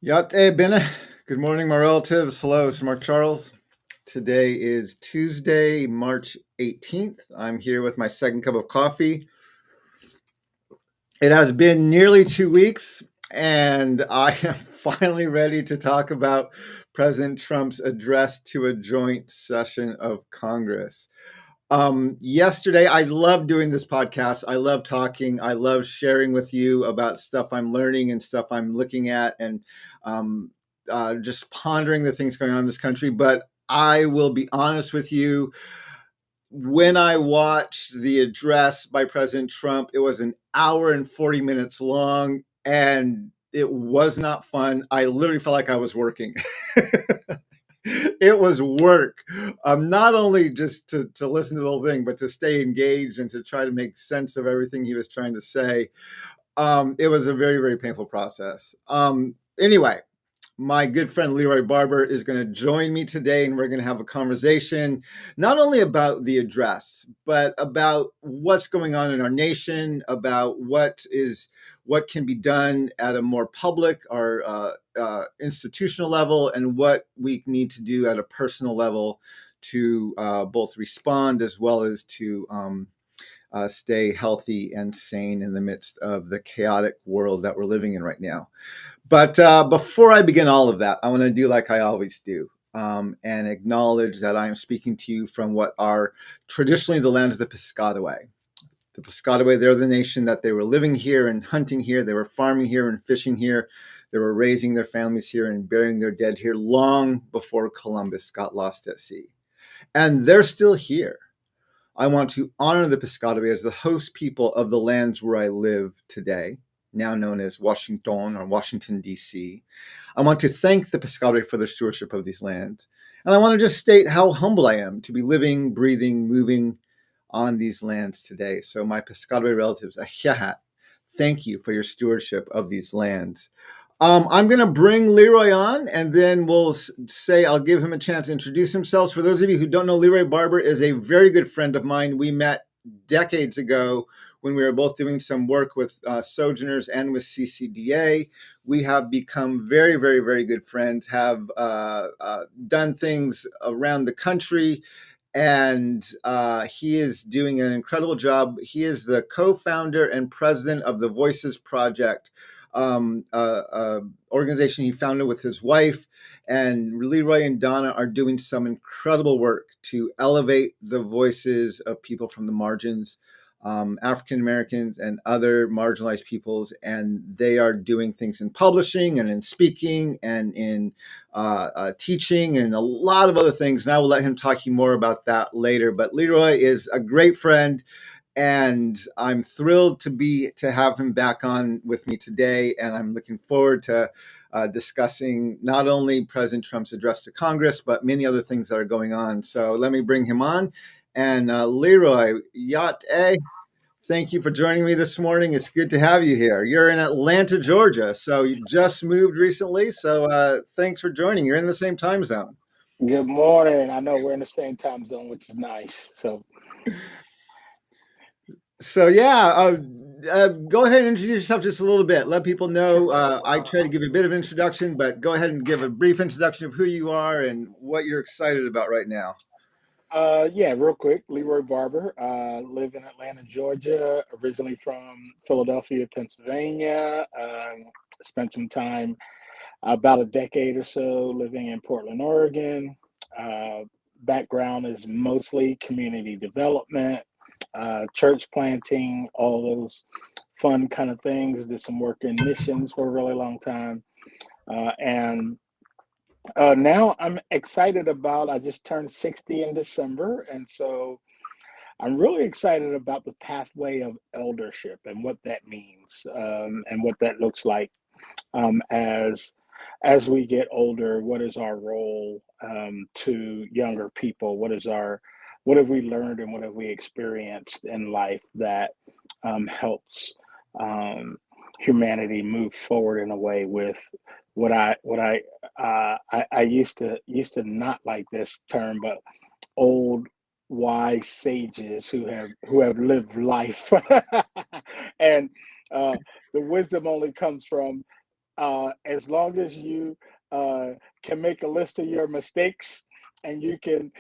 Yá'át'ééh. Good morning, my relatives. Hello, it's Mark Charles. Today is Tuesday, March 18th. I'm here with my second cup of coffee. It has been nearly 2 weeks, and I am finally ready to talk about President Trump's address to a joint session of Congress. Yesterday, I love doing this podcast. I love talking. I love sharing with you about stuff I'm learning and stuff I'm looking at and um, just pondering the things going on in this country. But I will be honest with you. When I watched the address by President Trump, it was an hour and 40 minutes long, and it was not fun. I literally felt like I was working. It was work, not only just to listen to the whole thing, but to stay engaged and to try to make sense of everything he was trying to say. It was a very, very painful process. Anyway, my good friend Leroy Barber is going to join me today, and we're going to have a conversation not only about the address, but about what's going on in our nation, about what can be done at a more public or institutional level, and what we need to do at a personal level to both respond as well as to stay healthy and sane in the midst of the chaotic world that we're living in right now. But before I begin all of that, I want to do like I always do and acknowledge that I am speaking to you from what are traditionally the lands of the Piscataway. The Piscataway, they're the nation that they were living here and hunting here. They were farming here and fishing here. They were raising their families here and burying their dead here long before Columbus got lost at sea. And they're still here. I want to honor the Piscataway as the host people of the lands where I live today, now known as Washington or Washington, D.C. I want to thank the Piscataway for their stewardship of these lands. And I want to just state how humble I am to be living, breathing, moving on these lands today. So my Piscataway relatives, Yá'át'ééh, thank you for your stewardship of these lands. I'm going to bring Leroy on, and then I'll give him a chance to introduce himself. For those of you who don't know, Leroy Barber is a very good friend of mine. We met decades ago when we were both doing some work with Sojourners and with CCDA. We have become very, very, very good friends, have done things around the country, and he is doing an incredible job. He is the co-founder and president of the Voices Project, organization he founded with his wife. And Leroy and Donna are doing some incredible work to elevate the voices of people from the margins, African Americans and other marginalized peoples. And they are doing things in publishing and in speaking and in teaching and a lot of other things. And I will let him talk to you more about that later. But Leroy is a great friend, and I'm thrilled to have him back on with me today. And I'm looking forward to discussing not only President Trump's address to Congress, but many other things that are going on. So let me bring him on. And Leroy, Yá'át'ééh, thank you for joining me this morning. It's good to have you here. You're in Atlanta, Georgia, so you just moved recently. So thanks for joining. You're in the same time zone. Good morning. I know we're in the same time zone, which is nice. So yeah, go ahead and introduce yourself just a little bit. Let people know. I try to give a bit of introduction, but go ahead and give a brief introduction of who you are and what you're excited about right now. Yeah, real quick, Leroy Barber. Live in Atlanta, Georgia. Originally from Philadelphia, Pennsylvania. Spent some time, about a decade or so, living in Portland, Oregon. Background is mostly community development, church planting, all those fun kind of things. Did some work in missions for a really long time. And now I'm excited about, I just turned 60 in December. And so I'm really excited about the pathway of eldership and what that means, and what that looks like, as we get older. What is our role, to younger people? What have we learned and what have we experienced in life that helps humanity move forward in a way with I used to not like this term, but old wise sages who have lived life, and the wisdom only comes from as long as you can make a list of your mistakes and you can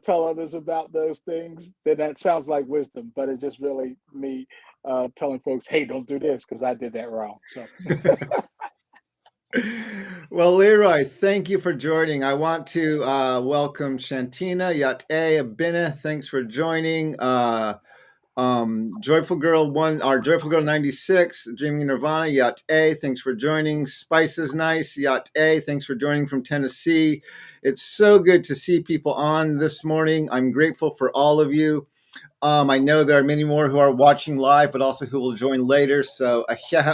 tell others about those things, then that sounds like wisdom. But it's just really me telling folks, hey, don't do this because I did that wrong. So, Well, Leroy, thank you for joining. I want to welcome Shantina, Yá'át'ééh, Abina. Thanks for joining. Joyful Girl One, our Joyful Girl 96, Dreaming Nirvana, Yá'át'ééh, thanks for joining. Spice is Nice, Yá'át'ééh, thanks for joining from Tennessee. It's so good to see people on this morning. I'm grateful for all of you. I know there are many more who are watching live, but also who will join later. So,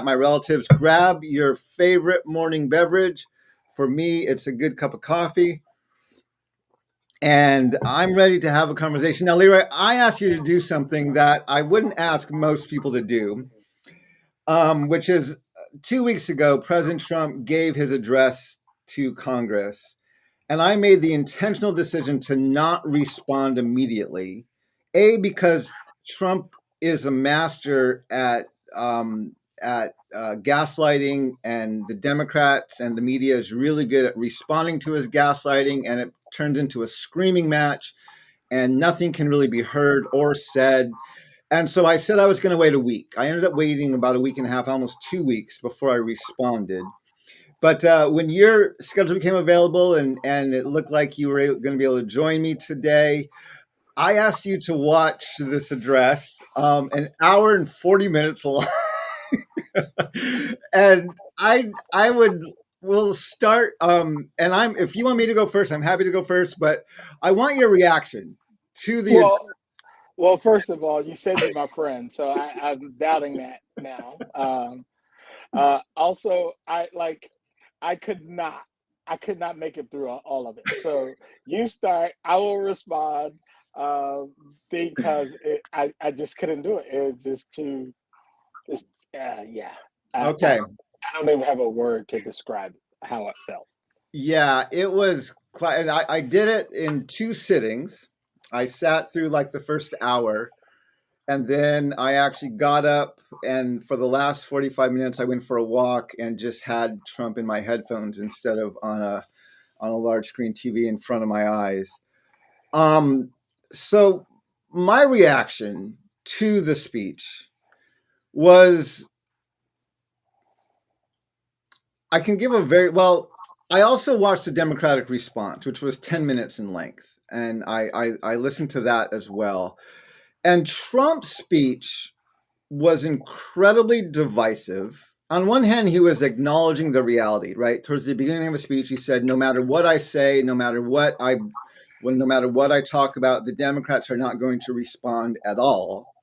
my relatives, grab your favorite morning beverage. For me, it's a good cup of coffee. And I'm ready to have a conversation. Now, Leroy, I asked you to do something that I wouldn't ask most people to do, which is 2 weeks ago, President Trump gave his address to Congress. And I made the intentional decision to not respond immediately. Because Trump is a master at gaslighting, and the Democrats and the media is really good at responding to his gaslighting, and it turns into a screaming match, and nothing can really be heard or said. And so I said I was going to wait a week. I ended up waiting about a week and a half, almost 2 weeks before I responded. But when your schedule became available, and it looked like you were going to be able to join me today, I asked you to watch this address, an hour and 40 minutes long. And I would we'll start, and I'm if you want me to go first, I'm happy to go first, but I want your reaction to the address. well, well, first of all, you said you're my friend, so I'm doubting that now. Also, I could not, I could not make it through all of it. So you start, I will respond uh, because I just couldn't do it. It was just too, just yeah. I Okay. don't even have a word to describe how it felt. Yeah, it was quite, and I did it in two sittings. I sat through like the first hour, and then I actually got up, and for the last 45 minutes I went for a walk and just had Trump in my headphones instead of on a large screen TV in front of my eyes. Um so my reaction to the speech was, I can give a very well. I also watched the Democratic response, which was 10 minutes in length, and I listened to that as well. And Trump's speech was incredibly divisive. On one hand, he was acknowledging the reality, right? Towards the beginning of the speech, he said, "No matter what I say, no matter what I talk about, the Democrats are not going to respond at all.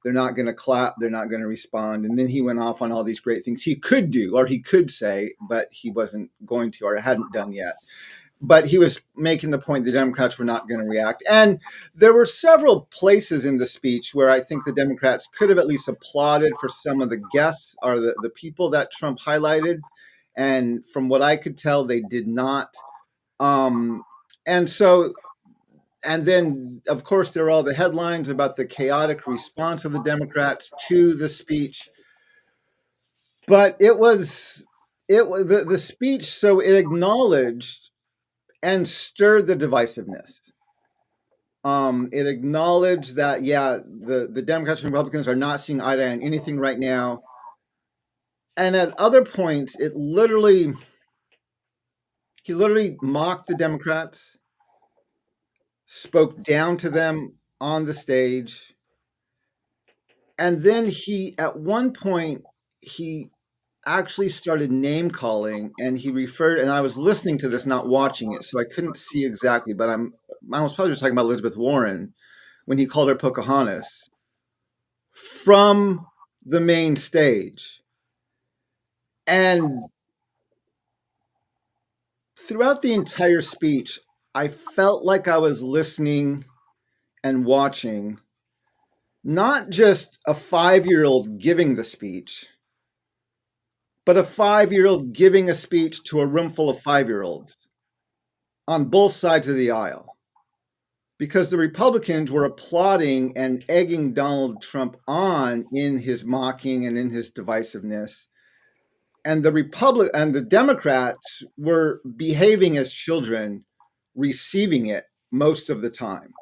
They're not going to clap. They're not going to respond." And then he went off on all these great things he could do or he could say, but he wasn't going to or hadn't done yet. But he was making the point the Democrats were not going to react. And there were several places in the speech where I think the Democrats could have at least applauded for some of the guests or the people that Trump highlighted. And from what I could tell, they did not. Um, and so and then, of course, there are all the headlines about the chaotic response of the Democrats to the speech. But it was the speech, so it acknowledged and stirred the divisiveness. It acknowledged that, yeah, the Democrats and Republicans are not seeing eye to eye on anything right now. And at other points, he literally mocked the Democrats, spoke down to them on the stage. And then at one point, he actually started name calling, and he referred, and I was listening to this, not watching it, so I couldn't see exactly, but I was probably just talking about Elizabeth Warren when he called her Pocahontas from the main stage. And throughout the entire speech, I felt like I was listening and watching not just a 5-year-old giving the speech, but a 5-year-old giving a speech to a room full of 5-year-olds on both sides of the aisle. Because the Republicans were applauding and egging Donald Trump on in his mocking and in his divisiveness. and the Democrats were behaving as children, receiving it most of the time.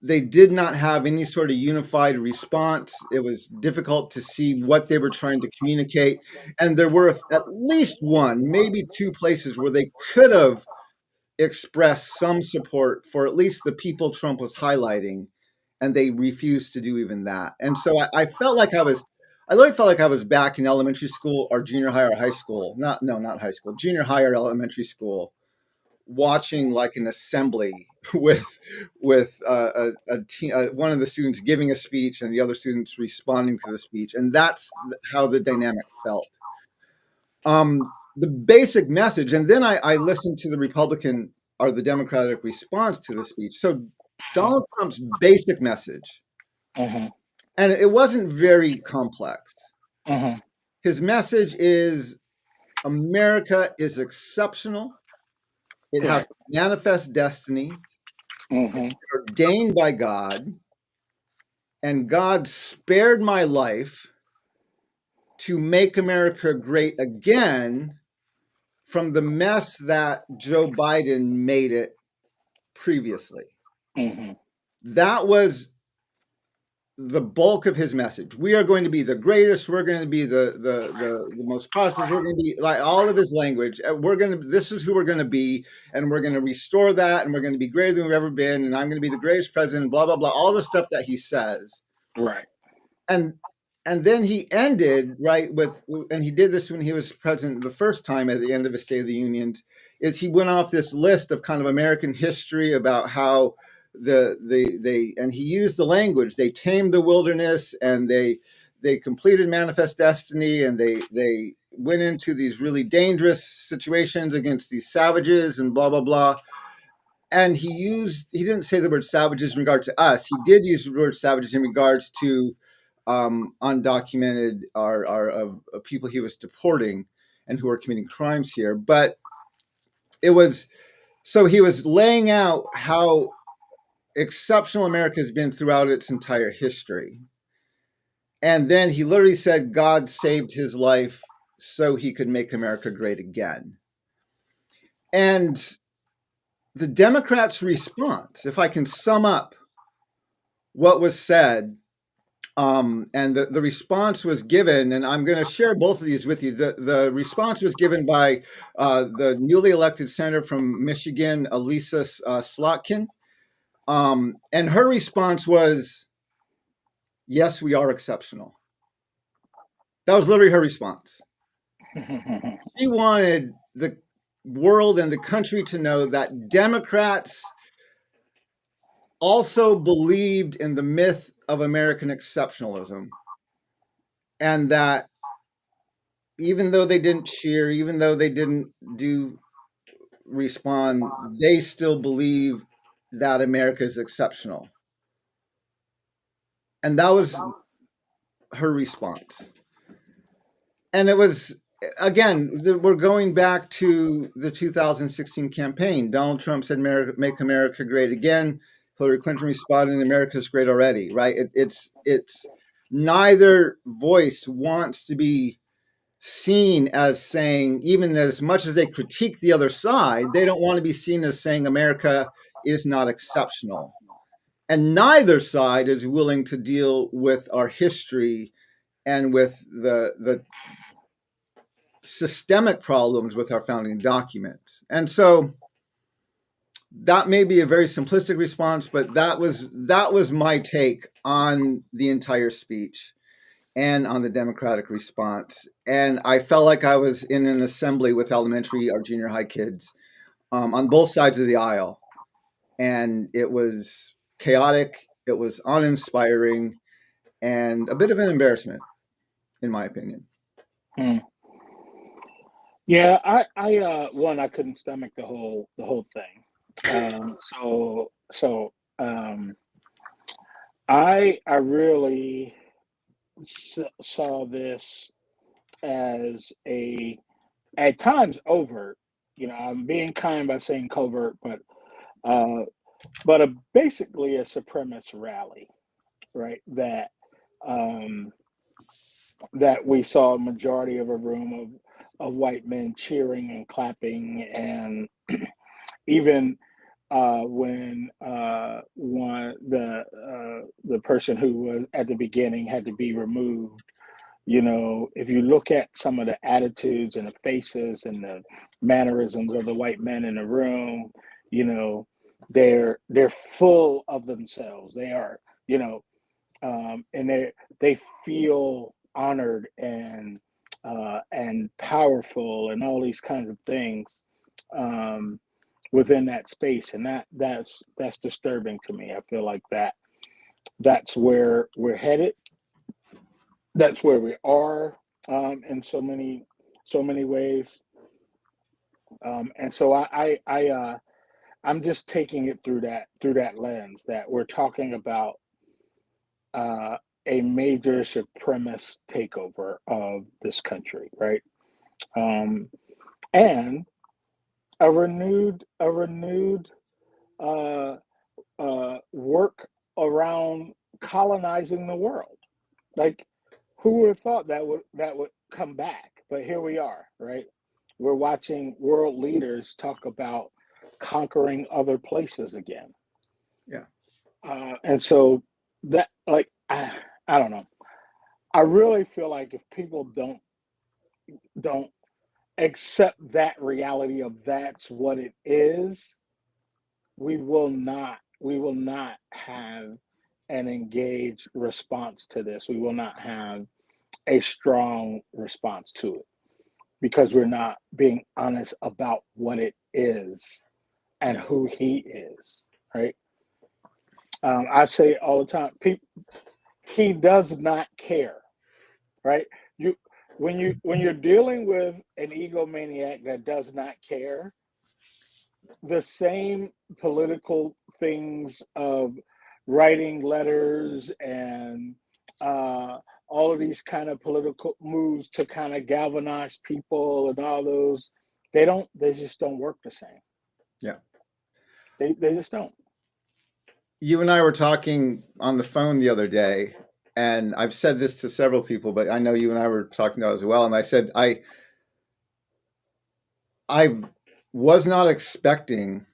They did not have any sort of unified response. It was difficult to see what they were trying to communicate. And there were at least one, maybe two places where they could have expressed some support for at least the people Trump was highlighting, and they refused to do even that. And so I felt like I literally felt like I was back in elementary school or junior high or high school. Not high school, junior high or elementary school, watching like an assembly with one of the students giving a speech and the other students responding to the speech, and that's how the dynamic felt. The basic message, and then I listened to the Republican or the Democratic response to the speech. So Donald Trump's basic message, Mm-hmm. and it wasn't very complex. Mm-hmm. His message is America is exceptional. It has Right. a manifest destiny, Mm-hmm. ordained by God, and God spared my life to make America great again from the mess that Joe Biden made it previously. Mm-hmm. That was the bulk of his message. We are going to be the greatest. We're going to be the most prosperous. We're going to be like all of his language. We're going to. This is who we're going to be, and we're going to restore that, and we're going to be greater than we've ever been. And I'm going to be the greatest president. Blah blah blah. All the stuff that he says, Right. and and then he ended right with, and he did this when he was president the first time at the end of his State of the Union, is he went off this list of kind of American history about how they and he used the language, they tamed the wilderness, and they completed manifest destiny, and they went into these really dangerous situations against these savages and blah blah blah. And he didn't say the word savages in regard to us. He did use the word savages in regards to undocumented or people he was deporting and who are committing crimes here. But it was, so he was laying out how exceptional America has been throughout its entire history. And then he literally said God saved his life so he could make America great again. And the Democrats' response, if I can sum up what was said, and the response was given, and I'm going to share both of these with you. The response was given by the newly elected senator from Michigan, Elissa Slotkin. And her response was, yes, we are exceptional. That was literally her response. She wanted the world and the country to know that Democrats also believed in the myth of American exceptionalism, and that even though they didn't cheer, even though they didn't do respond, they still believe that America is exceptional. And that was her response. And it was, again, we're going back to the 2016 campaign. Donald Trump said, make America great again. Hillary Clinton responded, America's great already, right? It's neither voice wants to be seen as saying, even as much as they critique the other side, they don't want to be seen as saying America is not exceptional. And neither side is willing to deal with our history and with the systemic problems with our founding documents. And so that may be a very simplistic response, but that was my take on the entire speech and on the Democratic response. And I felt like I was in an assembly with elementary or junior high kids on both sides of the aisle. And it was chaotic, it was uninspiring, and a bit of an embarrassment, in my opinion. Hmm. Yeah, I couldn't stomach the whole thing. So I really saw this as a, at times, overt. I'm being kind by saying covert, uh, basically a supremacist rally, right? That um, that we saw a majority of a room of white men cheering and clapping, and even when one the person who was at the beginning had to be removed. You know, if you look at some of the attitudes and the faces and the mannerisms of the white men in the room, you know, they're full of themselves. They are, you know, and they feel honored and powerful and all these kinds of things um, within that space, and that's disturbing to me. I feel like that's where we're headed. That's where we are in so many ways. And so I'm just taking it through that lens that we're talking about uh, a major supremacist takeover of this country, right? Um, and a renewed uh, work around colonizing the world. Like, who would have thought that would come back? But here we are, right? We're watching world leaders talk about conquering other places again, Yeah. and so that, like, I don't know. I really feel like if people don't accept that reality of that's what it is, we will not have an engaged response to this. We will not have a strong response to it because we're not being honest about what it is and Yeah. who he is, right? I say all the time, he does not care, right? You when you're dealing with an egomaniac that does not care, the same political things of writing letters and uh, all of these kind of political moves to kind of galvanize people and all those, they just don't work the same. Yeah. They just don't. You and I were talking on the phone the other day, and I've said this to several people, but I know you and I were talking about it as well. And I said I was not expecting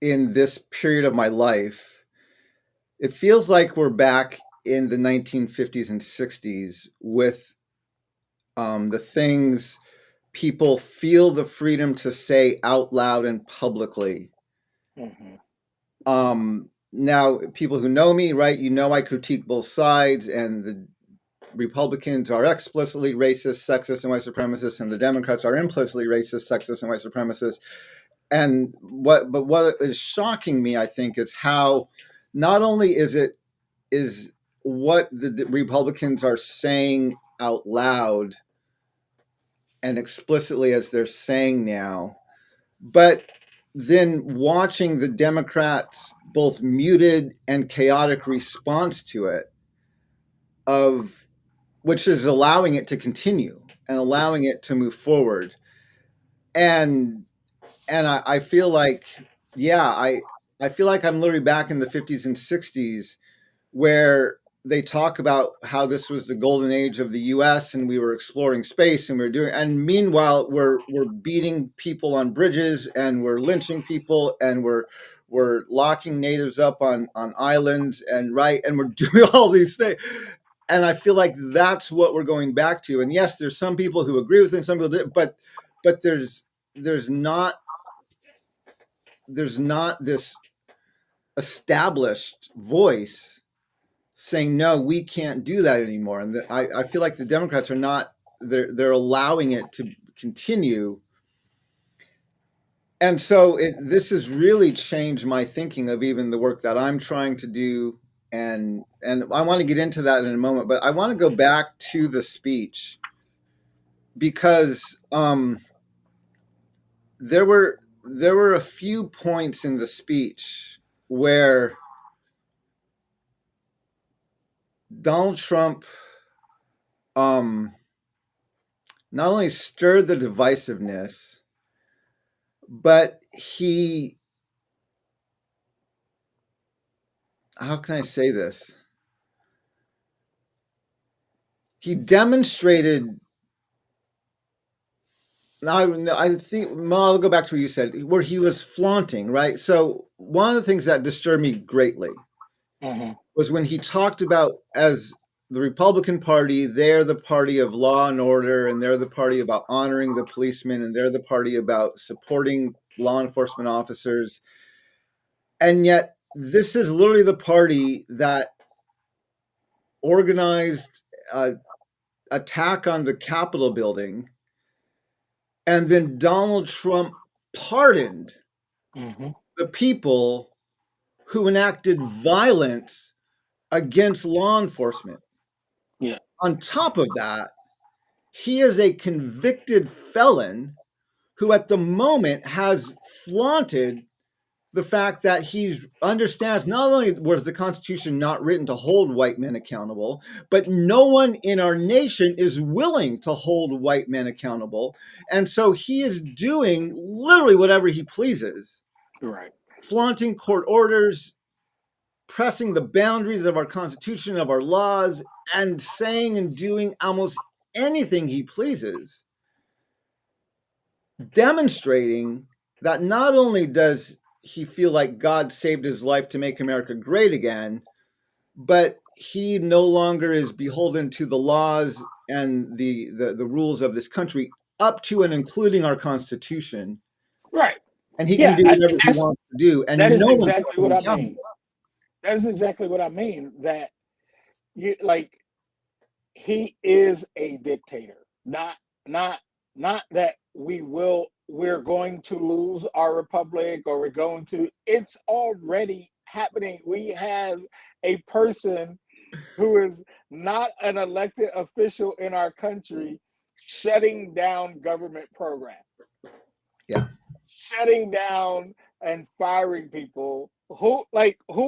in this period of my life. It feels like we're back in the 1950s and 60s with the things people feel the freedom to say out loud and publicly. Hmm. Now, people who know me, right, you know I critique both sides, and the Republicans are explicitly racist, sexist, and white supremacists, and the Democrats are implicitly racist, sexist, and white supremacists. But what is shocking me, I think, is how not only is what the Republicans are saying out loud and explicitly as they're saying now, but then watching the Democrats' both muted and chaotic response to it, of which is allowing it to continue and allowing it to move forward. And I feel like, yeah, I feel like I'm literally back in the 50s and 60s where they talk about how this was the golden age of the US and we were exploring space and we were doing, and meanwhile we're beating people on bridges and we're lynching people and we're locking natives up on islands, and right, and we're doing all these things. And I feel like that's what we're going back to. And yes, there's some people who agree with it, some people did, but there's not there's not this established voice saying no, we can't do that anymore. And I feel like the Democrats are not, they're allowing it to continue. And so this has really changed my thinking of even the work that I'm trying to do. And I want to get into that in a moment, but I want to go back to the speech because there were a few points in the speech where Donald Trump um, not only stirred the divisiveness, but how can I say this? he demonstrated. I think, well, I'll go back to what you said, where he was flaunting, right? So one of the things that disturbed me greatly Hmm. was when he talked about, as the Republican Party, they're the party of law and order, and they're the party about honoring the policemen, and they're the party about supporting law enforcement officers. And yet, this is literally the party that organized an attack on the Capitol building, and then Donald Trump pardoned Hmm. the people who enacted violence against law enforcement. Yeah. On top of that, he is a convicted felon who, at the moment, has flaunted the fact that he understands not only was the Constitution not written to hold white men accountable, but no one in our nation is willing to hold white men accountable. And so he is doing literally whatever he pleases, Right. flaunting court orders, pressing the boundaries of our Constitution, of our laws, and saying and doing almost anything he pleases, demonstrating that not only does he feel like God saved his life to make America great again, but he no longer is beholden to the laws and the rules of this country, up to and including our Constitution. Right. And he can Yeah. do whatever he That's wants to do, that and is no one's exactly holding what him I accountable. mean. That is exactly what I mean. That you like he is a dictator. Not not that we're going to lose our republic or we're going to it's already happening. We have a person who is not an elected official in our country shutting down government programs, Yeah. shutting down and firing people. Who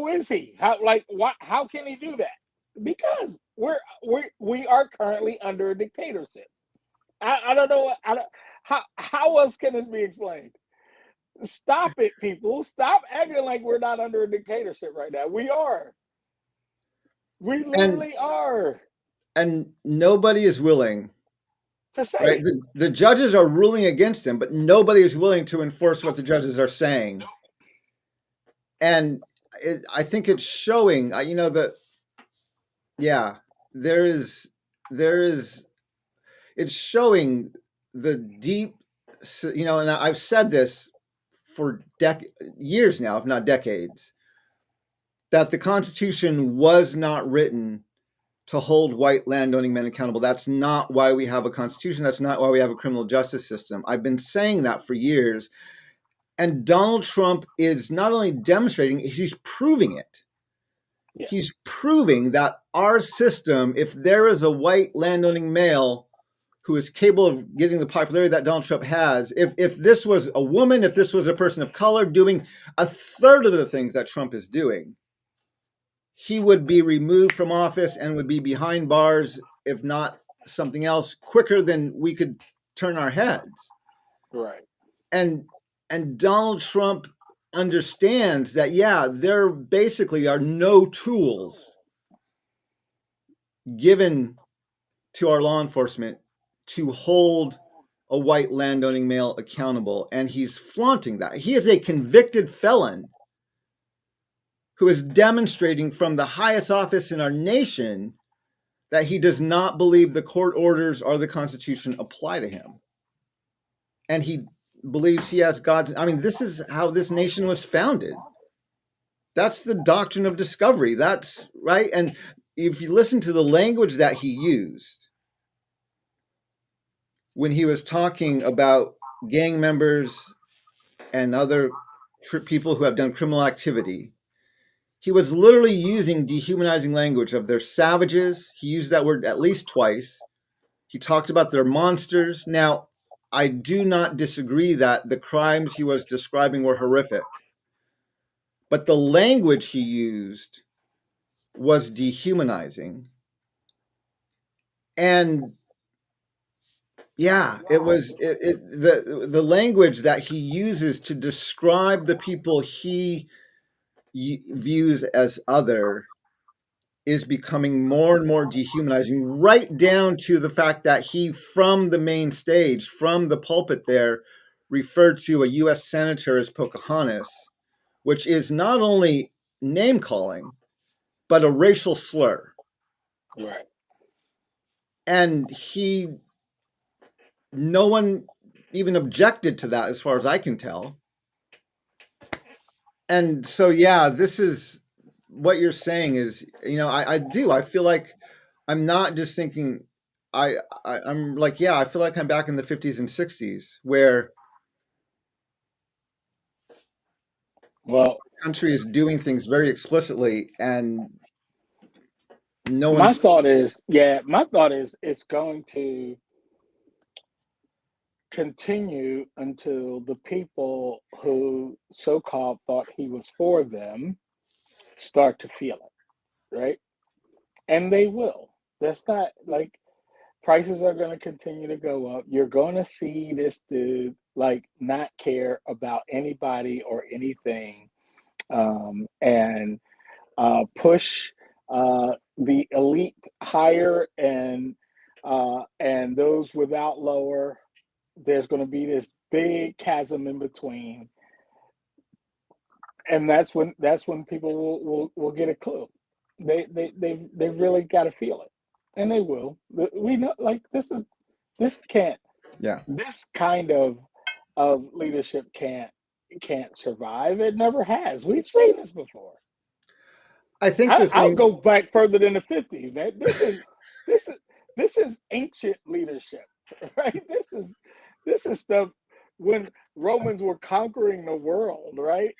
is he? How can he do that? Because we are currently under a dictatorship. I don't know how else can this be explained? Stop it, people. Stop acting like we're not under a dictatorship right now. We are. We And literally are. nobody is willing, To say right? it. The judges are ruling against him, but nobody is willing to enforce what the judges are saying. And I think it's showing, that, yeah, there is, there is, it's showing the deep, and I've said this for years now, if not decades, that the Constitution was not written to hold white landowning men accountable. That's not why we have a constitution. That's not why we have a criminal justice system. I've been saying that for years. And Donald Trump is not only demonstrating, he's proving it. Yeah. He's proving that our system, if there is a white landowning male who is capable of getting the popularity that Donald Trump has, if this was a woman, if this was a person of color doing a third of the things that Trump is doing, he would be removed from office and would be behind bars, if not something else, quicker than we could turn our heads. Right. And Donald Trump understands that, yeah, there basically are no tools given to our law enforcement to hold a white landowning male accountable, and he's flaunting that. He is a convicted felon who is demonstrating from the highest office in our nation that he does not believe the court orders or the Constitution apply to him. And he believes he has God. I mean, this is how this nation was founded. That's the doctrine of discovery. That's right. And if you listen to the language that he used when he was talking about gang members and other people who have done criminal activity, he was literally using dehumanizing language of they're savages. He used that word at least twice. He talked about their monsters. Now, I do not disagree that the crimes he was describing were horrific, but the language he used was dehumanizing. And yeah, the language that he uses to describe the people he views as other is becoming more and more dehumanizing, right down to the fact that he, from the main stage, from the pulpit there, referred to a U.S. senator as Pocahontas, which is not only name calling, but a racial slur. Right. And no one even objected to that, as far as I can tell. And so, yeah, this is what you're saying is, I feel like I'm not just thinking, I'm like, yeah, I feel like I'm back in the 50s and 60s where Well, the country is doing things very explicitly and no my one's, thought is, it's going to continue until the people who so-called thought he was for them start to feel it, right? And they will. That's not like prices are going to continue to go up. You're going to see this dude like not care about anybody or anything, and push the elite higher, and those without lower. There's going to be this big chasm in between, and that's when people will get a clue. They really got to feel it, and they will. We know, like, this can't yeah. this kind of leadership can't survive. It never has. We've seen this before. I think the I'll thing, go back further than the 50s, man. This is this is ancient leadership, right? This is stuff when Romans were conquering the world, right?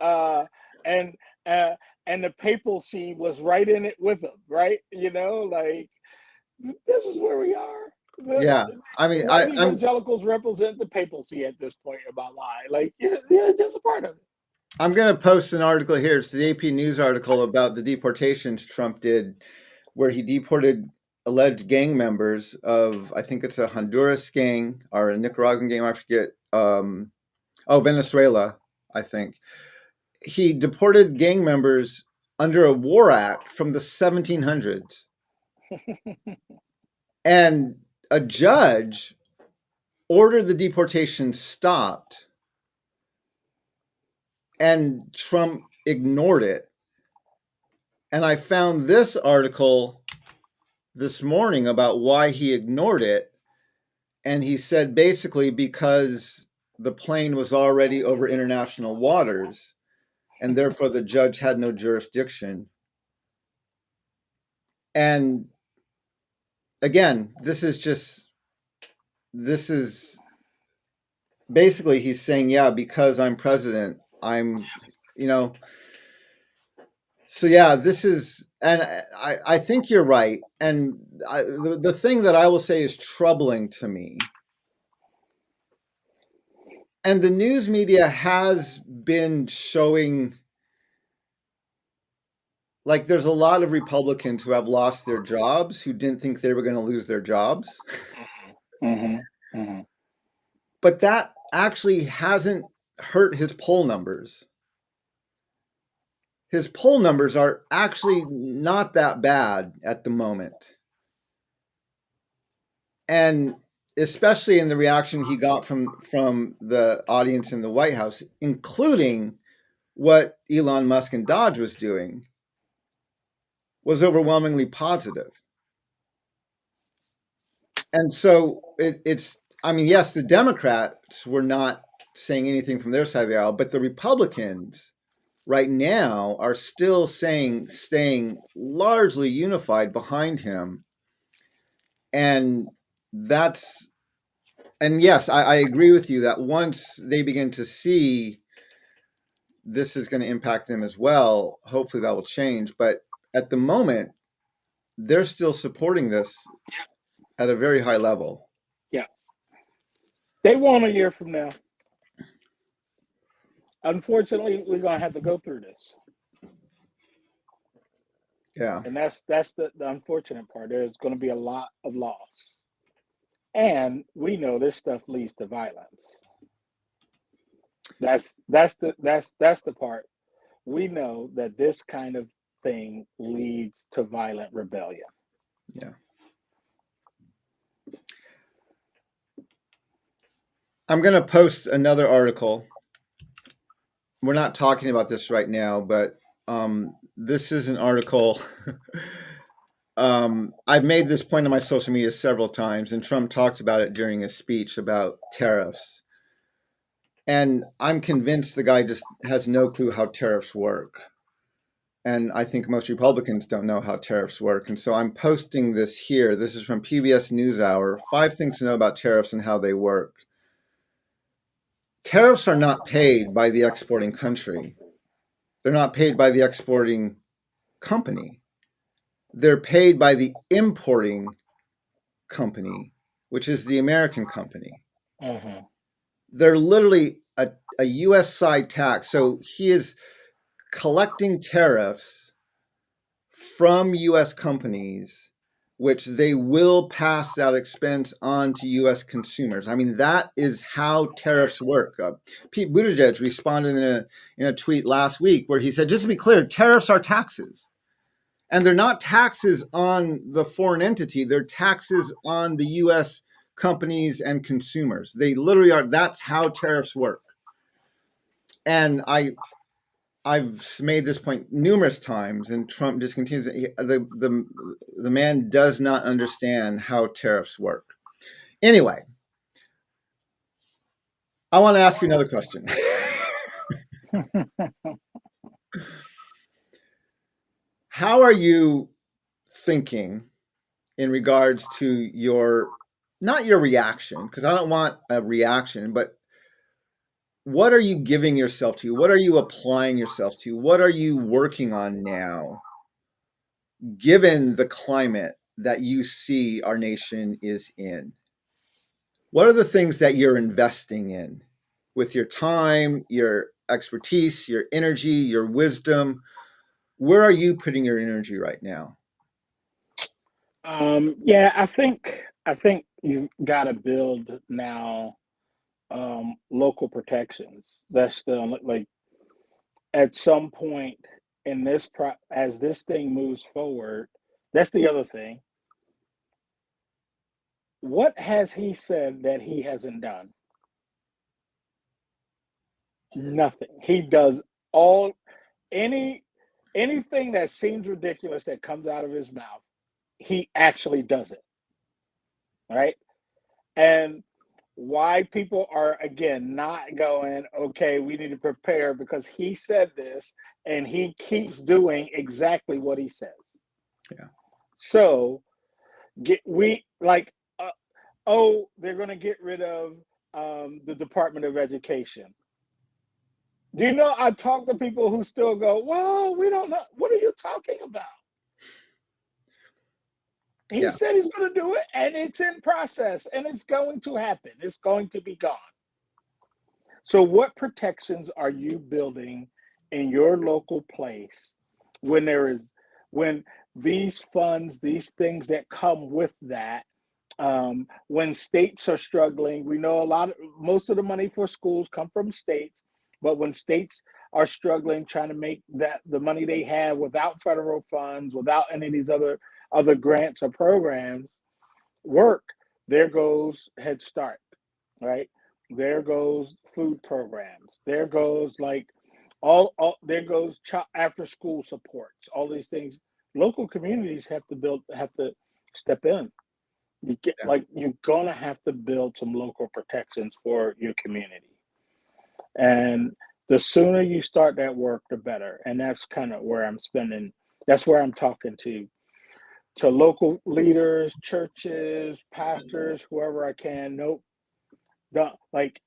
Uh and uh and the papacy was right in it with them, right? Like, this is where we are. yeah, I mean, White evangelicals represent the papacy at this point in my life. Like, yeah, just a part of it. I'm going to post an article here. It's the AP News article about the deportations Trump did, where he deported alleged gang members of, I think it's a Honduras gang or a Nicaraguan gang, I forget. Venezuela, I think. He deported gang members under a war act from the 1700s. And a judge ordered the deportation stopped, and Trump ignored it. And I found this article this morning about why he ignored it. And he said basically because the plane was already over international waters and therefore the judge had no jurisdiction. And again, this is basically he's saying, yeah, because I'm president, you know, so yeah, this is, and I think you're right. And the thing that I will say is troubling to me, and the news media has been showing, like, there's a lot of Republicans who have lost their jobs who didn't think they were going to lose their jobs. Mm-hmm. Mm-hmm. But that actually hasn't hurt his poll numbers. His poll numbers are actually not that bad at the moment. And especially in the reaction he got from the audience in the White House, including what Elon Musk and Dodge was doing, was overwhelmingly positive. And so it's, I mean, yes, the Democrats were not saying anything from their side of the aisle, but the Republicans right now are still staying largely unified behind him. And that's, and yes, I agree with you that once they begin to see this is going to impact them as well, hopefully that will change. But at the moment, they're still supporting this at a very high level. Yeah. They won a year from now. Unfortunately, we're gonna have to go through this. Yeah. And that's the unfortunate part. There's gonna be a lot of loss. And we know this stuff leads to violence. That's the part. We know that this kind of thing leads to violent rebellion. Yeah. I'm going to post another article. We're not talking about this right now, but this is an article. I've made this point on my social media several times, and Trump talked about it during his speech about tariffs. And I'm convinced the guy just has no clue how tariffs work. And I think most Republicans don't know how tariffs work. And so I'm posting this here. This is from PBS News Hour, 5 things to know about tariffs and how they work. Tariffs are not paid by the exporting country. They're not paid by the exporting company. They're paid by the importing company, which is the American company. Mm-hmm. They're literally a U.S. side tax. So he is collecting tariffs from U.S. companies, which they will pass that expense on to U.S. consumers. I mean, that is how tariffs work. Pete Buttigieg responded in a tweet last week where he said, just to be clear, tariffs are taxes. And they're not taxes on the foreign entity. They're taxes on the U.S. companies and consumers. They literally are. That's how tariffs work. And I've made this point numerous times, and Trump just continues. The man does not understand how tariffs work. Anyway, I want to ask you another question. How are you thinking in regards to not your reaction, because I don't want a reaction, but what are you giving yourself to? What are you applying yourself to? What are you working on now, given the climate that you see our nation is in? What are the things that you're investing in with your time, your expertise, your energy, your wisdom? Where are you putting your energy right now? Yeah, I think you got to build now local protections. That's the like at some point in as this thing moves forward. That's the other thing. What has he said that he hasn't done? Nothing. He does all any anything that seems ridiculous that comes out of his mouth. He actually does it, right? And why people are again not going, okay, we need to prepare because he said this and he keeps doing exactly what he says. Yeah. So get we like oh, they're going to get rid of the Department of Education. Do you know I talk to people who still go, well, we don't know. What are you talking about? He Yeah. said he's going to do it, and it's in process, and it's going to happen. It's going to be gone. So, what protections are you building in your local place when when these funds, these things that come with that, when states are struggling? We know most of the money for schools come from states, but when states are struggling, trying to make that the money they have without federal funds, without any of these other grants or programs work, there goes Head Start, right? There goes food programs. There goes like all there goes after school supports. All these things. Local communities have to step in. Yeah. You're gonna have to build some local protections for your community, and the sooner you start that work, the better. And that's kind of where I'm spending. That's where I'm talking to local leaders, churches, pastors, whoever I can. Nope, like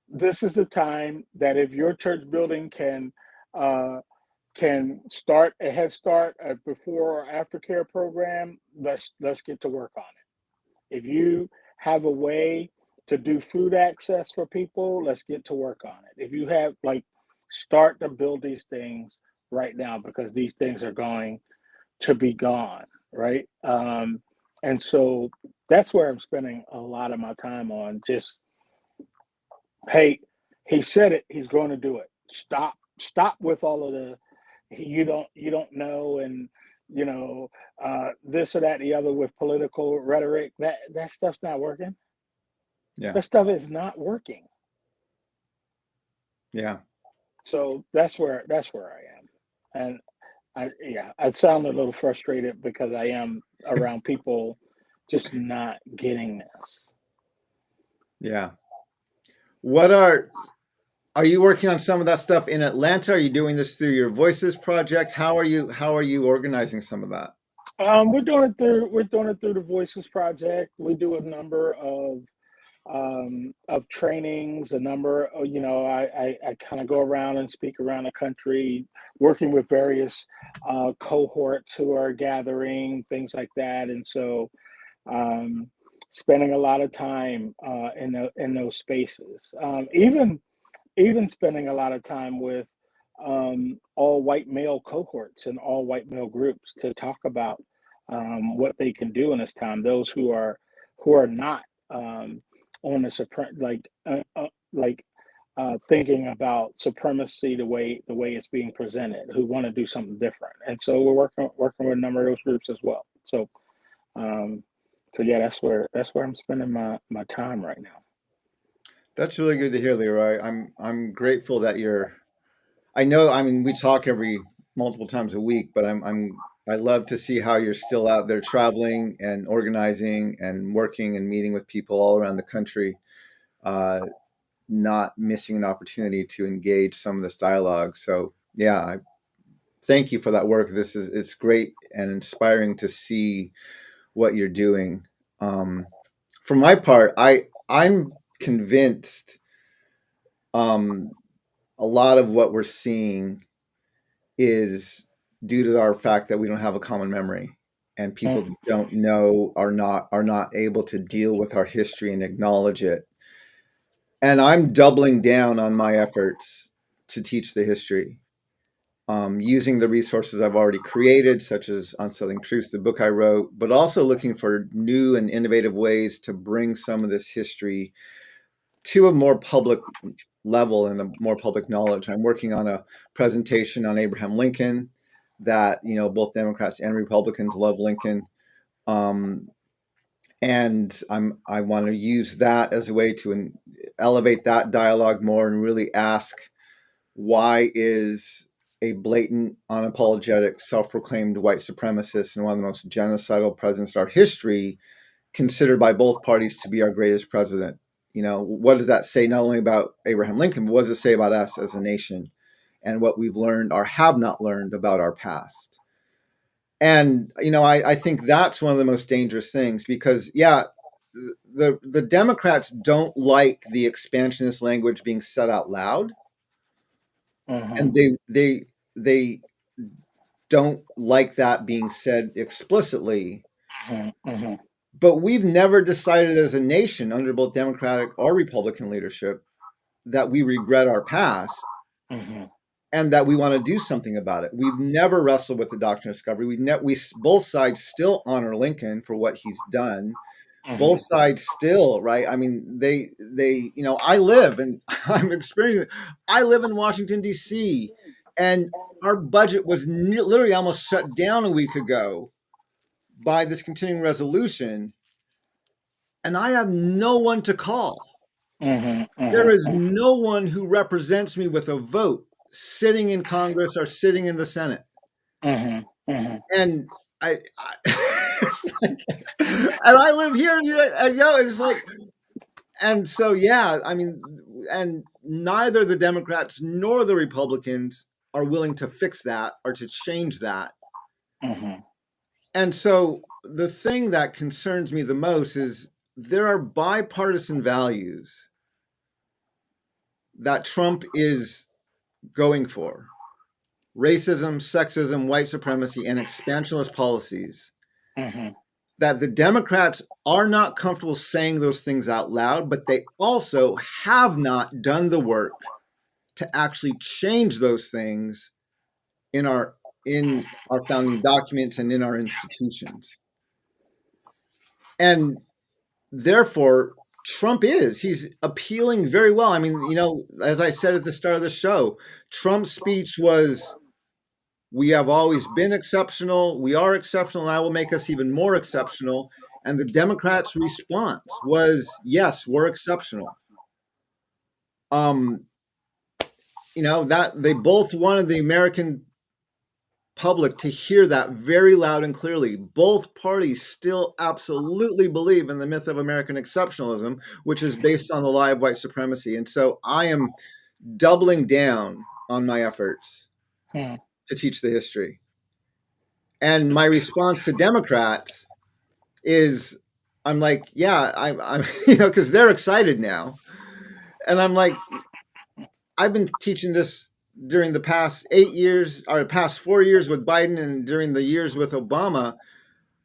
this is the time that if your church building uh, can start a Head Start, a before or after care program, let's get to work on it. If you have a way to do food access for people, let's get to work on it. If you have start to build these things right now because these things are going to be gone, right? And so that's where I'm spending a lot of my time on just, hey, he said it, he's going to do it. Stop with all of the, you don't know, and you know this or that, the other with political rhetoric. That stuff's not working. Yeah. That stuff is not working. Yeah. So that's where I am, and I sound a little frustrated because I am around people just not getting this. Yeah. What are you working on some of that stuff in Atlanta? Are you doing this through your Voices project? How are you organizing some of that? We're doing it through the Voices Project. We do a number of trainings, a number. I kind of go around and speak around the country, working with various cohorts who are gathering things like that, and so um, spending a lot of time in those spaces. Even spending a lot of time with all white male cohorts and all white male groups to talk about what they can do in this time. Those who are not on the like thinking about supremacy the way it's being presented, who want to do something different. And so we're working with a number of those groups as well. Um, so yeah, that's where I'm spending my time right now. That's really good to hear, Leroy. I'm grateful that you're. I know. I mean, we talk every multiple times a week, but I love to see how you're still out there traveling and organizing and working and meeting with people all around the country, uh, not missing an opportunity to engage some of this dialogue. So yeah, I thank you for that work. It's great and inspiring to see what you're doing. Um, for my part, I'm convinced um, a lot of what we're seeing is due to our fact that we don't have a common memory and people Mm, don't know are not able to deal with our history and acknowledge it. And I'm doubling down on my efforts to teach the history, using the resources I've already created, such as Unsettling Truths, the book I wrote, but also looking for new and innovative ways to bring some of this history to a more public level and a more public knowledge. I'm working on a presentation on Abraham Lincoln that, both Democrats and Republicans love Lincoln. Um, and I want to use that as a way to elevate that dialogue more and really ask, why is a blatant, unapologetic, self-proclaimed white supremacist and one of the most genocidal presidents in our history considered by both parties to be our greatest president? What does that say not only about Abraham Lincoln, but what does it say about us as a nation and what we've learned or have not learned about our past? And I think that's one of the most dangerous things because, yeah, the Democrats don't like the expansionist language being said out loud, mhm, and they don't like that being said explicitly. mhm, mhm, But we've never decided as a nation under both Democratic or Republican leadership that we regret our past mhm, and that we want to do something about it. We've never wrestled with the doctrine of discovery. We both sides still honor Lincoln for what he's done. Both mhm, sides still, right? I mean, I live and I'm experiencing it. I live in Washington D.C. and our budget was literally almost shut down a week ago by this continuing resolution, and I have no one to call. mhm, There mhm, is no one who represents me with a vote sitting in Congress or sitting in the Senate. mhm, mhm, And it's like, and I live here, and it's like, and so, yeah, I mean, and neither the Democrats nor the Republicans are willing to fix that or to change that. mhm, And so the thing that concerns me the most is there are bipartisan values that Trump is going for: racism, sexism, white supremacy, and expansionist policies mhm, that the Democrats are not comfortable saying those things out loud, but they also have not done the work to actually change those things in our founding documents and in our institutions. And therefore, he's appealing very well. I mean, as I said at the start of the show, Trump's speech was We have always been exceptional. We are exceptional, and I will make us even more exceptional. And the Democrats' response was, yes, we're exceptional. Um, that they both wanted the American public to hear that very loud and clearly. Both parties still absolutely believe in the myth of American exceptionalism, which is based on the lie of white supremacy. And so I am doubling down on my efforts Hmm. to teach the history. And my response to Democrats is, I'm like, yeah, I'm because they're excited now. And I'm like, I've been teaching this during the past 8 years, or past 4 years with Biden, and during the years with Obama.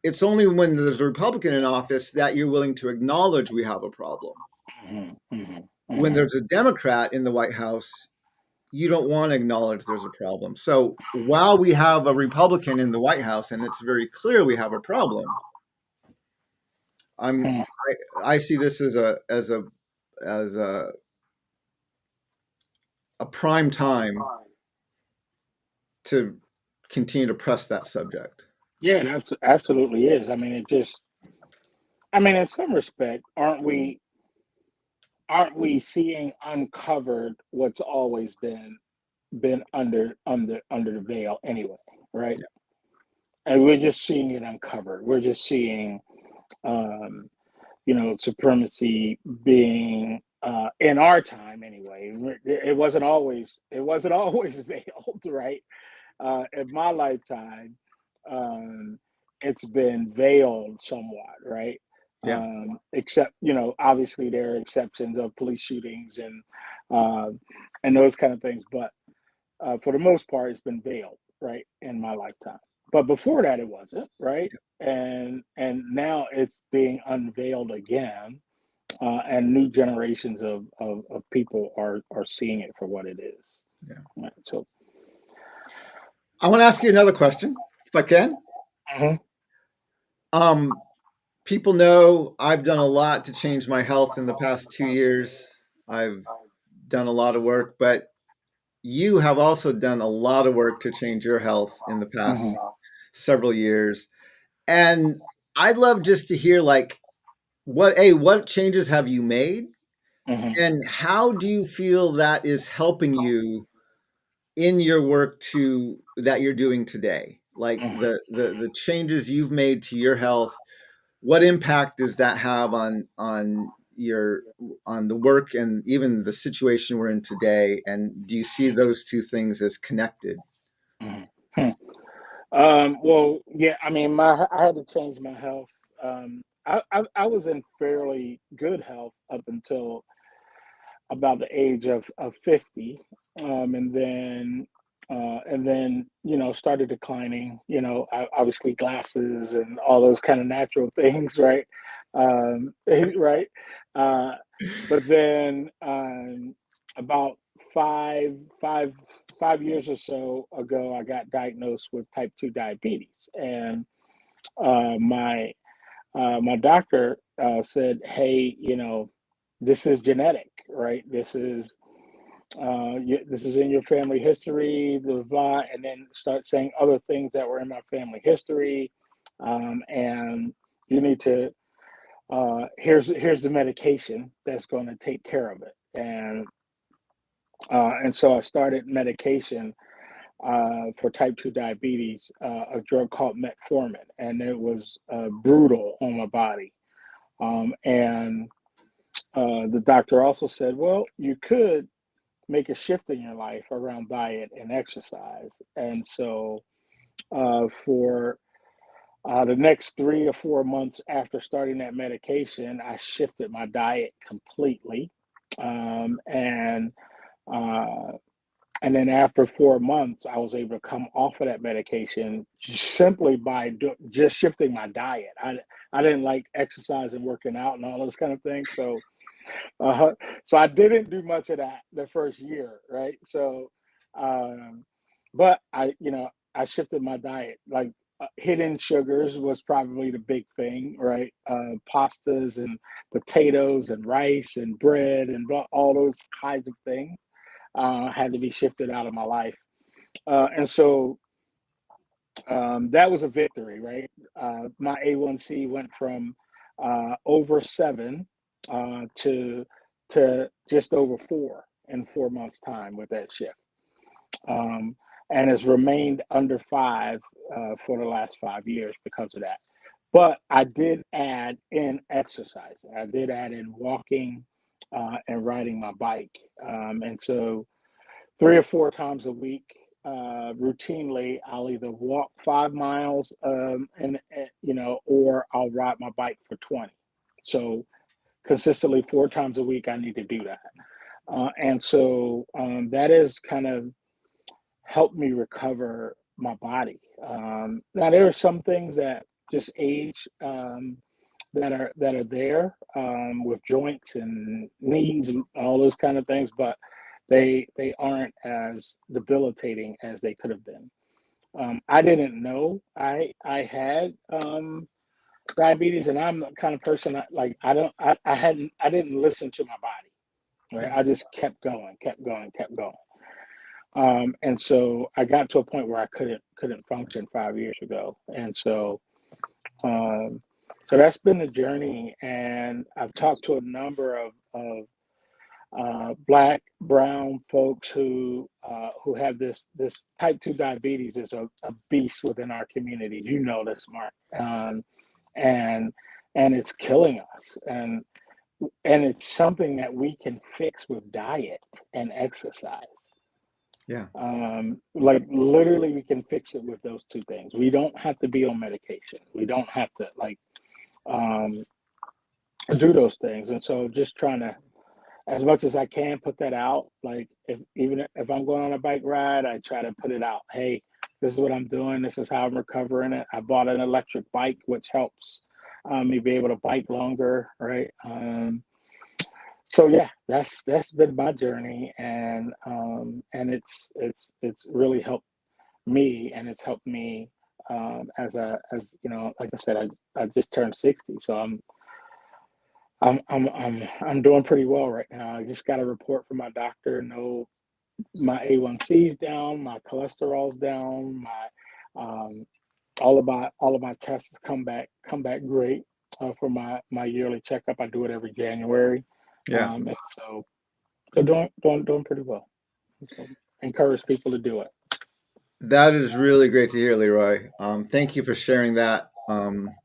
It's only when there's a Republican in office that you're willing to acknowledge we have a problem. Hmm. Hmm. When Hmm. there's a Democrat in the White House, you don't want to acknowledge there's a problem. So while we have a Republican in the White House, and it's very clear we have a problem, I'm Hmm. I see this as a prime time to continue to press that subject. Yeah, it absolutely is. I mean, in some respect, aren't we seeing uncovered what's always been under the veil anyway, right? Yeah, And we're just seeing it uncovered. We're just seeing, um, supremacy being in our time anyway. It wasn't always veiled, right? In my lifetime, um, it's been veiled somewhat, right? yeah. Except, obviously there are exceptions of police shootings um, and those kind of things, but for the most part, it's been veiled, right, in my lifetime. But before that, it wasn't, right? And now it's being unveiled again, and new generations of people are seeing it for what it is. Yeah. Right? So, I want to ask you another question, if I can. mhm, Um, People know I've done a lot to change my health in the past 2 years. I've done a lot of work, but you have also done a lot of work to change your health in the mhm, past several years. And I'd love just to hear like what changes have you made mhm, and how do you feel that is helping you in your work to that you're doing today? Like mhm, the changes you've made to your health, what impact does that have your on the work and even the situation we're in today? And do you see those two things as connected? mhm, hmm. Well, yeah, I had to change my health. I was in fairly good health up until about the age of 50, and then started declining. Obviously glasses and all those kind of natural things, right? Right. Uh, but then about five five 5 years or so ago, I got diagnosed with type 2 diabetes, and my doctor said, "Hey, this is genetic, right? This is in your family history, blah, blah, blah," and then start saying other things that were in my family history, and you need to here's the medication that's going to take care of it, and so I started medication for type 2 diabetes, a drug called metformin, and it was brutal on my body. And the doctor also said, well, you could make a shift in your life around diet and exercise. And so for the next 3 or 4 months after starting that medication, I shifted my diet completely. Um, and uh, and then after 4 months, I was able to come off of that medication simply by just shifting my diet. I didn't like exercise and working out and all those kind of things. Uh, so I didn't do much of that the first year, right? Um, but I shifted my diet. Like hidden sugars was probably the big thing, right? Pastas and potatoes and rice and bread and all those kinds of things had to be shifted out of my life. And so That was a victory, right? My A1C went from over 7 to just over 4 in 4 months' time with that shift, um, and has remained under 5 for the last 5 years because of that. But I did add in exercise. I did add in walking and riding my bike, and so 3 or 4 times a week, routinely, I'll either walk 5 miles, or I'll ride my bike for 20. So consistently 4 times a week, I need to do that. And so that has kind of helped me recover my body. Now there are some things that just age, that are there, with joints and knees and all those kind of things, but they aren't as debilitating as they could have been. I didn't know I had diabetes, and I'm the kind of person like I don't I didn't listen to my body. Right, Yeah. I just kept going, kept going, kept going. And so I got to a point where I couldn't function 5 years ago, and um, so that's been the journey. And I've talked to a number of black, brown folks who have this type 2 diabetes is a beast within our community. You know this, Mark, and and it's killing us. And it's something that we can fix with diet and exercise. Yeah. Like literally, we can fix it with those two things. We don't have to be on medication. We don't have to um, do those things. And so, just trying to, as much as I can, put that out. Like if I'm going on a bike ride, I try to put it out. Hey, this is what I'm doing. This is how I'm recovering it. I bought an electric bike, which helps me be able to bike longer, right? So yeah, that's been my journey, and it's really helped me, and it's helped me as like I said, I just turned 60, so I'm doing pretty well right now. I just got a report from my doctor. No, my A1C's down, my cholesterol's down, my all of my tests come back great for my yearly checkup. I do it every January, Yeah. and so doing pretty well. So encourage people to do it. That is really great to hear, Leroy. Thank you for sharing that.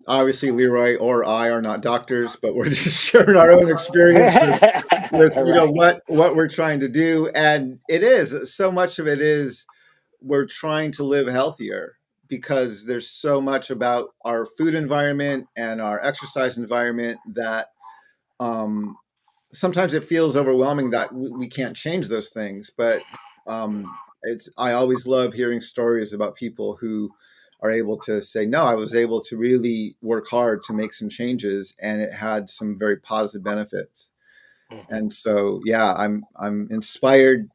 Obviously, Leroy or I are not doctors, but we're just sharing our own experience with Right. what we're trying to do, and it is so much of it is we're trying to live healthier because there's so much about our food environment and our exercise environment that um, sometimes it feels overwhelming that we can't change those things. But it's I always love hearing stories about people who are able to say, no, I was able to really work hard to make some changes, and it had some very positive benefits. Mhm. And so, yeah, I'm inspired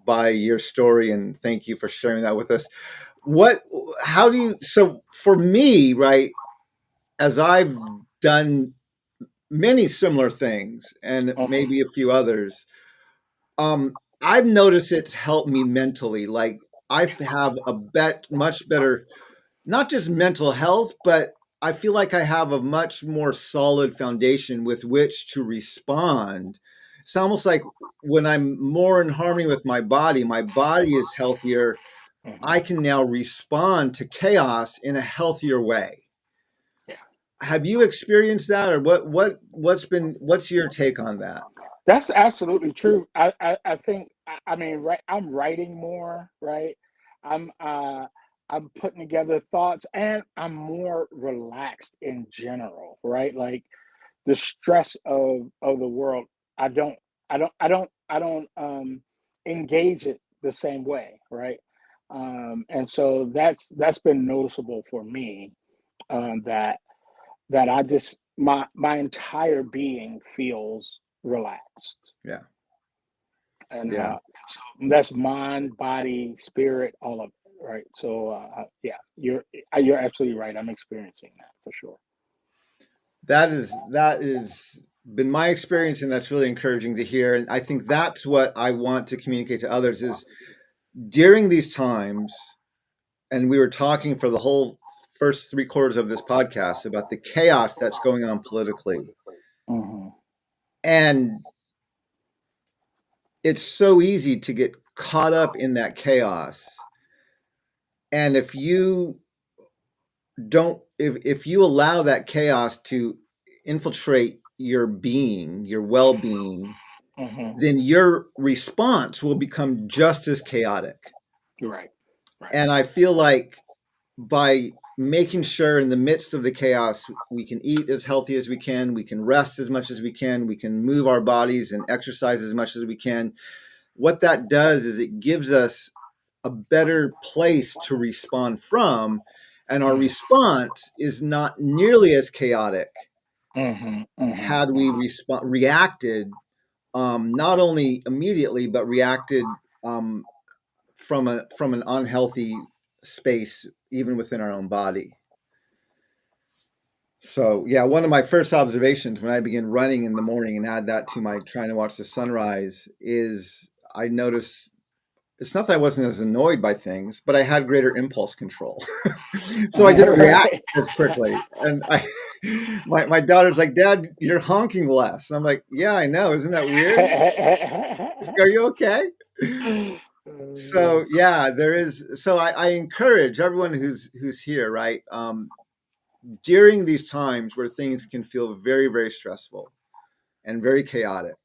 by your story, and thank you for sharing that with us. What, how do you? So for me, right, as I've done many similar things and Mhm. maybe a few others, I've noticed it's helped me mentally. Like I have a much better, not just mental health, but I feel like I have a much more solid foundation with which to respond. It's almost like when I'm more in harmony with my body is healthier. Mhm. I can now respond to chaos in a healthier way. Yeah. Have you experienced that, or what's your take on that? That's absolutely true. I think I mean, right, I'm writing more, right? I'm uh I'm putting together thoughts, and I'm more relaxed in general, right? Like the stress of the world, I don't I don't engage it the same way, right? And so that's been noticeable for me, that I just my entire being feels relaxed, Yeah, and yeah. so that's mind, body, spirit, all of it, right? So yeah, you're absolutely right. I'm experiencing that for sure. That is been my experience, and that's really encouraging to hear. And I think that's what I want to communicate to others is during these times. and we were talking for the whole first 3 quarters of this podcast about the chaos that's going on politically. Mhm. And it's so easy to get caught up in that chaos. And if you allow that chaos to infiltrate your being, your well-being, Mhm. then your response will become just as chaotic. Right. Right. And I feel like by making sure in the midst of the chaos we can eat as healthy as we can rest as much as we can move our bodies and exercise as much as we can, what that does is it gives us a better place to respond from, and our Mhm. response is not nearly as chaotic Mhm. Mhm. had we reacted, not only immediately but reacted, from an unhealthy space even within our own body. So yeah, one of my first observations when I began running in the morning and add that to my trying to watch the sunrise is I noticed it's not that I wasn't as annoyed by things, but I had greater impulse control. So I didn't react Right. as quickly. And my daughter's like, "Dad, you're honking less." I'm like, "Yeah, I know. Isn't that weird? Are you okay?" So yeah, there is. So I encourage everyone who's here, right? During these times where things can feel very, very stressful and very chaotic,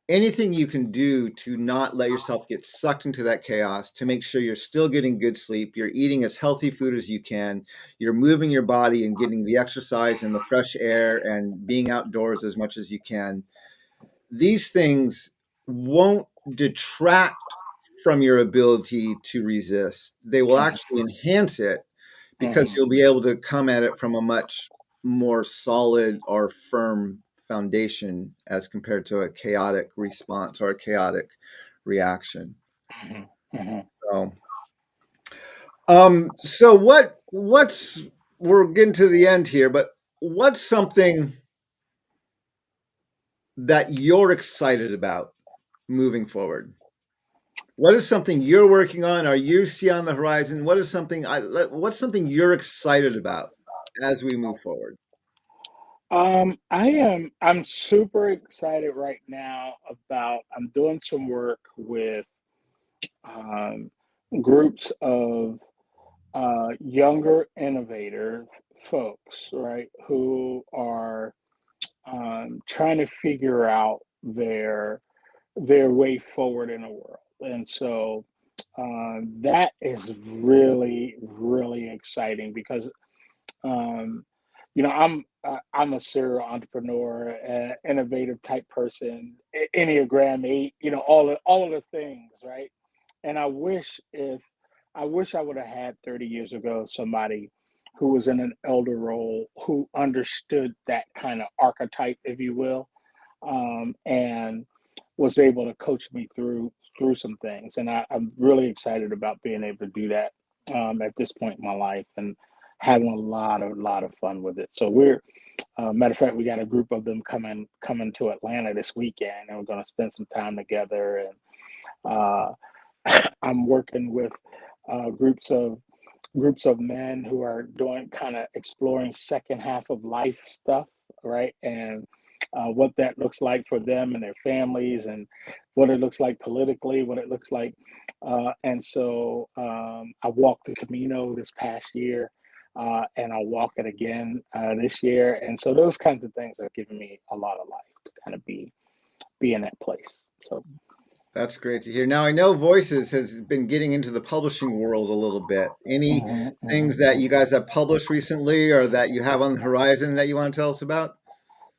anything you can do to not let yourself get sucked into that chaos, to make sure you're still getting good sleep, you're eating as healthy food as you can, you're moving your body and getting the exercise and the fresh air and being outdoors as much as you can. These things won't detract from your ability to resist. They will actually enhance it because Mhm. you'll be able to come at it from a much more solid or firm foundation as compared to a chaotic response or a chaotic reaction. Mhm. Mhm. So, so what's we're getting to the end here, but what's something that you're excited about moving forward? What is something you're working on or you see on the horizon? What's something you're excited about as we move forward? I'm super excited right now about I'm doing some work with um, groups of younger innovative folks, right, who are trying to figure out their way forward in the world. And so that is really, really exciting because um, I'm a serial entrepreneur, innovative type person, Enneagram 8, all of the things, right? And I wish I would have had 30 years ago somebody who was in an elder role who understood that kind of archetype, if you will, and was able to coach me through some things. And I'm really excited about being able to do that at this point in my life and having a lot of fun with it. So we're matter of fact, we got a group of them coming to Atlanta this weekend, and we're going to spend some time together. And I'm working with groups of men who are doing kind of exploring second half of life stuff, right? And what that looks like for them and their families, and what it looks like politically, what it looks like. And so I walked the Camino this past year, and I'll walk it again this year. And so those kinds of things are giving me a lot of life to kind of be in that place. So. That's great to hear. Now, I know Voices has been getting into the publishing world a little bit. Any Mhm, things mhm, that you mhm. guys have published recently or that you have on the horizon that you want to tell us about?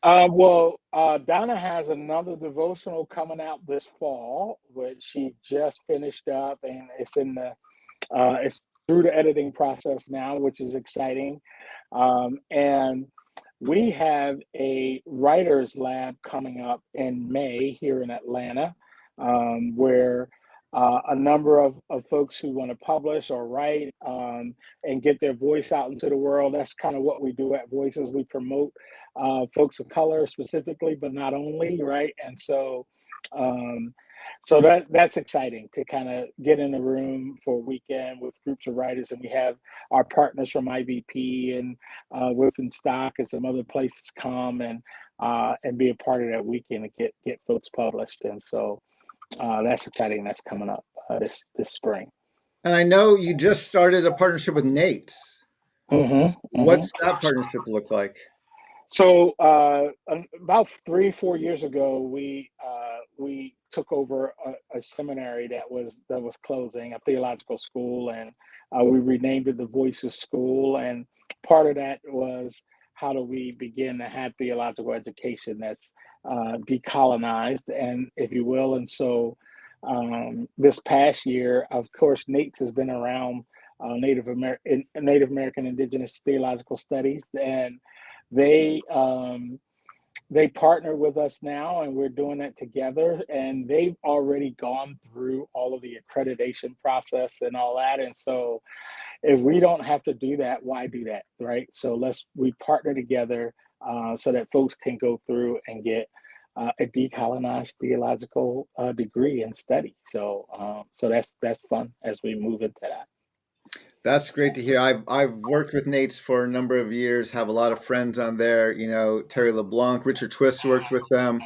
Donna has another devotional coming out this fall, which she just finished up, and it's through the editing process now, which is exciting. And we have a writers lab coming up in May here in Atlanta, where a number of folks who want to publish or write and get their voice out into the world. That's kind of what we do at Voices. We promote folks of color specifically, but not only, right? And so um, So that's exciting to kind of get in a room for a weekend with groups of writers, and we have our partners from IVP and Within Stock and some other places come and be a part of that weekend and get folks published. And so that's exciting. That's coming up this spring. And I know you just started a partnership with Nate's. Hmm. What's that partnership look like? So about 3 4 years ago, we took over a seminary that was closing, a theological school, and we renamed it the Voices School. And part of that was how do we begin to have theological education that's decolonized, and if you will. And so this past year, of course, NATES has been around Native American Indigenous Theological Studies, and they they partner with us now, and we're doing it together. And they've already gone through all of the accreditation process and all that. And so, if we don't have to do that, why do that, right? So we partner together so that folks can go through and get a decolonized theological degree and study. So that's fun as we move into that. That's great to hear. I've worked with Nate's for a number of years, have a lot of friends on there. Terry LeBlanc, Richard Twist worked with them.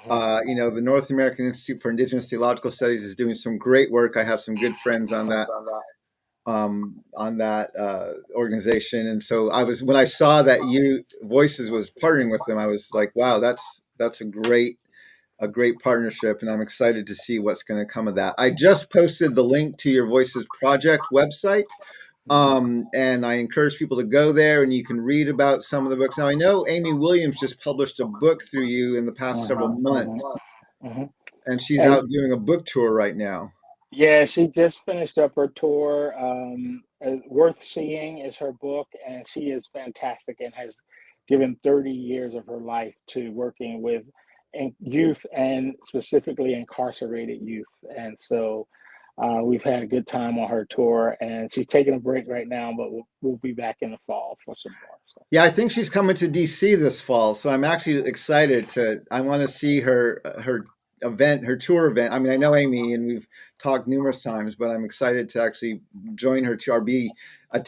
The North American Institute for Indigenous Theological Studies is doing some great work. I have some good friends on that organization. And so when I saw that you Voices was partnering with them, I was like, wow, that's a great partnership, and I'm excited to see what's going to come of that. I just posted the link to your Voices Project website, and I encourage people to go there, and you can read about some of the books. Now, I know Amy Williams just published a book through you in the past several Mhm, mhm, months, mhm. and she's And out doing a book tour right now. yeah, she just finished up her tour. Worth Seeing is her book, and she is fantastic and has given 30 years of her life to working with youth and specifically incarcerated youth. And so we've had a good time on her tour, and she's taking a break right now, but we'll be back in the fall for some more. So. Yeah, I think she's coming to DC this fall, so I'm actually excited to. I want to see her event, her tour event. I mean, I know Amy, and we've talked numerous times, but I'm excited to actually join her to or be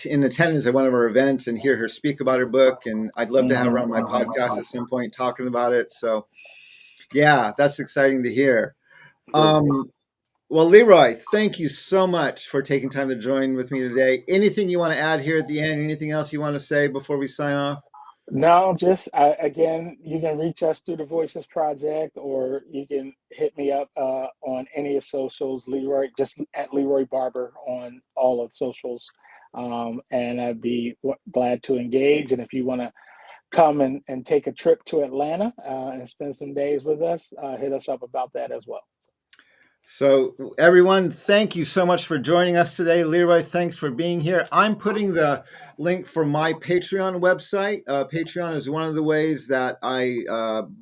in attendance at one of her events and hear her speak about her book. And I'd love to have her Mhm, on my mhm, podcast mhm. at some point talking about it. So, yeah, that's exciting to hear. Good. Um, well, Leroy, thank you so much for taking time to join with me today. Anything you want to add here at the end? Anything else you want to say before we sign off? No, just again, you can reach us through the Voices Project, or you can hit me up on any of socials. Leroy, just at Leroy Barber on all of socials, and I'd be glad to engage. And if you want to come and take a trip to Atlanta and spend some days with us, hit us up about that as well. So, everyone, thank you so much for joining us today. Leroy, thanks for being here. I'm putting the link for my Patreon website. Patreon is one of the ways that I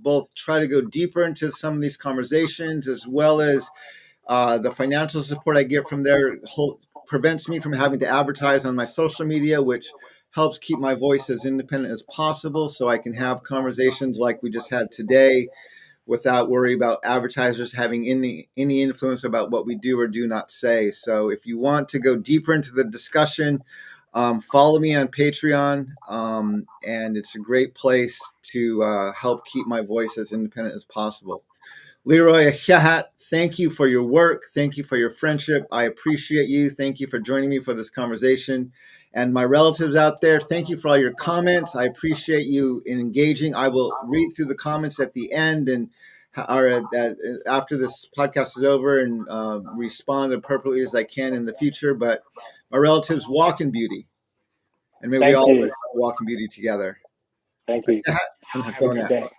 both try to go deeper into some of these conversations, as well as the financial support I get from there prevents me from having to advertise on my social media, which helps keep my voice as independent as possible so I can have conversations like we just had today without worry about advertisers having any influence about what we do or do not say. So if you want to go deeper into the discussion, follow me on Patreon, and it's a great place to help keep my voice as independent as possible. Leroy Yá'át'ééh, thank you for your work. Thank you for your friendship. I appreciate you. Thank you for joining me for this conversation. And my relatives out there, thank you for all your comments. I appreciate you in engaging. I will read through the comments at the end and after this podcast is over and respond appropriately as I can in the future. But my relatives, walk in beauty. And may we Thank all you. walk in beauty together. Thank you. And Have a good Hakona. day.